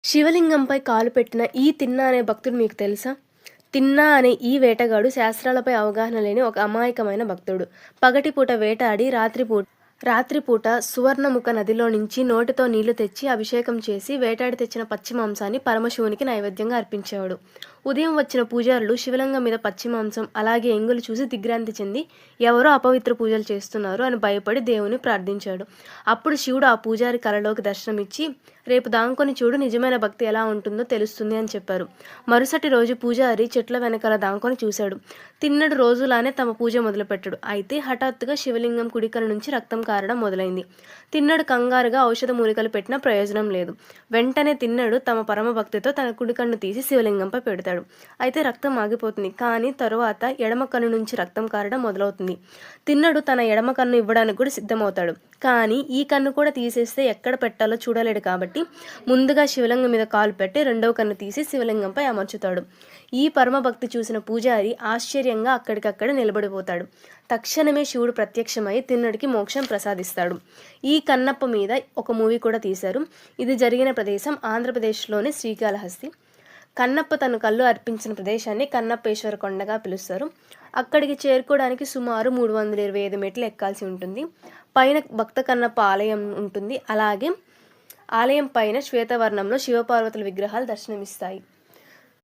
శివలింగంపై కాలు పెట్టిన ఈ తిన్నా అనే భక్తుడు మీకు తెలుసా? తిన్నా అనే ఈ వేటగాడు శాస్త్రాలపై అవగాహన లేని ఒక అమాయకమైన భక్తుడు. పగటిపూట వేటాడి రాత్రిపూట సువర్ణముఖ నదిలో నుంచి నోటితో నీళ్లు తెచ్చి అభిషేకం చేసి వేటాడి తెచ్చిన పచ్చి మాంసాన్ని పరమశివునికి నైవేద్యంగా అర్పించేవాడు. ఉదయం వచ్చిన పూజారులు శివలింగం మీద పచ్చి మాంసం అలాగే ఎంగులు చూసి దిగ్భ్రాంతి చెంది ఎవరో అపవిత్ర పూజలు చేస్తున్నారు అని భయపడి దేవుని ప్రార్థించాడు. అప్పుడు శివుడు ఆ పూజారి కలలోకి దర్శనమిచ్చి, రేపు దాంకొని చూడు, నిజమైన భక్తి ఎలా ఉంటుందో తెలుస్తుంది అని చెప్పారు. మరుసటి రోజు పూజారి చెట్ల వెనకాల దాంకొని చూశాడు. తిన్నడు రోజులానే తమ పూజ మొదలుపెట్టాడు. అయితే హఠాత్తుగా శివలింగం కుడికల నుంచి రక్తం కారడం మొదలైంది. తిన్నడు కంగారుగా ఔషధ మూలికలు పెట్టినా ప్రయోజనం లేదు. వెంటనే తిన్నడు తమ పరమభక్తితో తన కుడికన్ను తీసి శివలింగంపై పెడతాడు. అయితే రక్తం ఆగిపోతుంది. కానీ తరువాత ఎడమ కన్ను నుంచి రక్తం కారడం మొదలవుతుంది. తిన్నడు తన ఎడమ కన్ను ఇవ్వడానికి కూడా సిద్ధమవుతాడు. కానీ ఈ కన్ను కూడా తీసేస్తే ఎక్కడ పెట్టాలో చూడలేడు కాబట్టి ముందుగా శివలింగం మీద కాలు పెట్టి రెండవ కన్ను తీసి శివలింగంపై అమర్చుతాడు. ఈ పరమభక్తి చూసిన పూజారి ఆశ్చర్యంగా అక్కడికక్కడ నిలబడిపోతాడు. తక్షణమే శివుడు ప్రత్యక్షమై తిన్నడికి మోక్షం ప్రసాదిస్తాడు. ఈ కన్నప్ప మీద ఒక మూవీ కూడా తీశారు. ఇది జరిగిన ప్రదేశం ఆంధ్రప్రదేశ్లోని శ్రీకాళహస్తి. కన్నప్ప తన కళ్ళు అర్పించిన ప్రదేశాన్ని కన్నప్పేశ్వర కొండగా పిలుస్తారు. అక్కడికి చేరుకోవడానికి సుమారు 325 మెట్లు ఎక్కాల్సి ఉంటుంది. పైన భక్త కన్నప్ప ఆలయం ఉంటుంది. అలాగే ఆలయం పైన శ్వేతవర్ణంలో శివపార్వతుల విగ్రహాలు దర్శనమిస్తాయి.